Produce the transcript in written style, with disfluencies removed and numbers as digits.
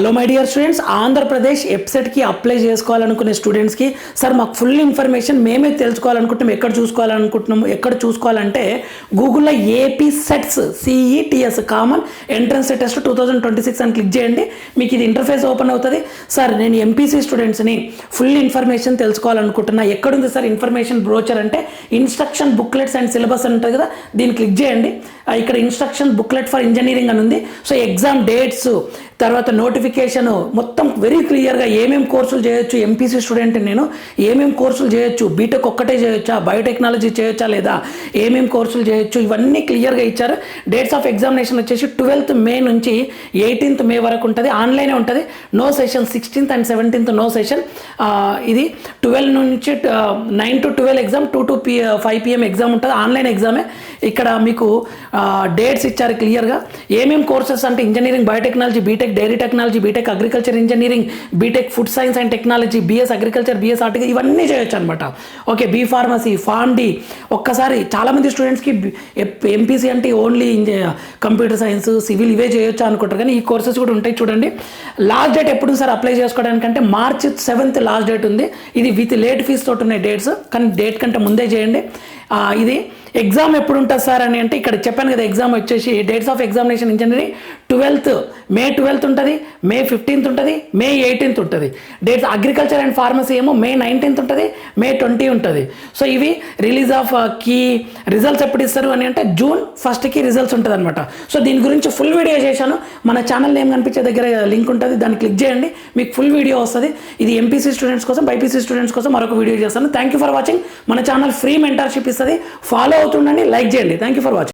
Hello my dear students, Andhra Pradesh వెబ్సైట్కి apply చేసుకోవాలనుకునే స్టూడెంట్స్కి sir మాకు ఫుల్ ఇన్ఫర్మేషన్ మేమే తెలుసుకోవాలనుకుంటున్నాం. ఎక్కడ చూసుకోవాలంటే గూగుల్లో AP sets CETS common entrance test 2026 అని క్లిక్ చేయండి. మీకు ఇది ఇంటర్ఫేస్ ఓపెన్ అవుతుంది. సార్ నేను ఎంపీసీ స్టూడెంట్స్ని ఫుల్ ఇన్ఫర్మేషన్ తెలుసుకోవాలనుకుంటున్నా. ఎక్కడుంది సార్ ఇన్ఫర్మేషన్ బ్రోచర్ అంటే ఇన్స్ట్రక్షన్ బుక్లెట్స్ అండ్ సిలబస్ అని ఉంటుంది కదా, దీన్ని క్లిక్ చేయండి. ఇక్కడ ఇన్స్ట్రక్షన్ బుక్లెట్ ఫర్ ఇంజనీరింగ్ అని ఉంది. సో ఎగ్జామ్ డేట్స్, తర్వాత నోటిఫికేషన్ మొత్తం వెరీ క్లియర్గా ఏమేమి కోర్సులు చేయొచ్చు, ఎంపీసీ స్టూడెంట్ నేను ఏమేమి కోర్సులు చేయొచ్చు, బీటెక్ ఒక్కటే చేయొచ్చా, బయోటెక్నాలజీ చేయొచ్చా లేదా, ఏమేమి కోర్సులు చేయొచ్చు, ఇవన్నీ క్లియర్గా ఇచ్చారు. డేట్స్ ఆఫ్ ఎగ్జామినేషన్ వచ్చేసి 12th మే నుంచి 18th మే వరకు ఉంటుంది. ఆన్లైనే ఉంటుంది. No session 16th and 17th no session. ఇది 12 నుంచి 9 to 12 exam, 2 to 5 PM exam ఉంటుంది. ఆన్లైన్ ఎగ్జామే. ఇక్కడ మీకు డేట్స్ ఇచ్చారు క్లియర్గా. ఏమేమి కోర్సెస్ అంటే engineering biotechnology, BTech dairy technology, BTech agriculture engineering, BTech food science and technology, BS agriculture, BS horticulture, ఇవన్నీ చేయొచ్చు అనమాట. Okay, B pharmacy, PharmD. ఒక్కసారి చాలామంది స్టూడెంట్స్కి ఎంపీసీ అంటే ఓన్లీ కంప్యూటర్ సైన్స్, సివిల్ ఇవే చేయొచ్చు అనుకుంటారు, కానీ ఈ కోర్సెస్ కూడా ఉంటాయి. చూడండి, లాస్ట్ డేట్ ఎప్పుడు సార్ అప్లై చేసుకోవడానికంటే March 7th లాస్ట్ డేట్ ఉంది. ఇది విత్ లేట్ ఫీజ్ తోటి ఉన్నాయి డేట్స్, కానీ డేట్ కంటే ముందే చేయండి. ఇది ఎగ్జామ్ ఎప్పుడు ఉంటుంది సార్ అని అంటే ఇక్కడ చెప్పాను కదా, ఎగ్జామ్ వచ్చేసి dates of examination engineering May 12th ఉంటుంది, May 15th ఉంటుంది, May 18th ఉంటుంది. డేట్స్ అగ్రికల్చర్ అండ్ ఫార్మసీ ఏమో May 19th ఉంటుంది, May 20 ఉంటుంది. సో ఇవి రిలీజ్ ఆఫ్ కీ రిజల్ట్స్ ఎప్పుడు ఇస్తారు అని అంటే June 1st రిజల్ట్స్ ఉంటుంది అనమాట. సో దీని గురించి ఫుల్ వీడియో చేశాను. మన ఛానల్ నేమ్ కనిపించే దగ్గర లింక్ ఉంటుంది, దాన్ని క్లిక్ చేయండి, మీకు ఫుల్ వీడియో వస్తుంది. ఇది ఎంపీసీ స్టూడెంట్స్ కోసం, బైపీసీ స్టూడెంట్స్ కోసం మరొక వీడియో చేస్తాను. Thank you for watching. మన ఛానల్ ఫ్రీ మెంటర్షిప్ ఇస్తుంది, ఫాలో అవుతుండండి, లైక్ చేయండి. Thank you for watching.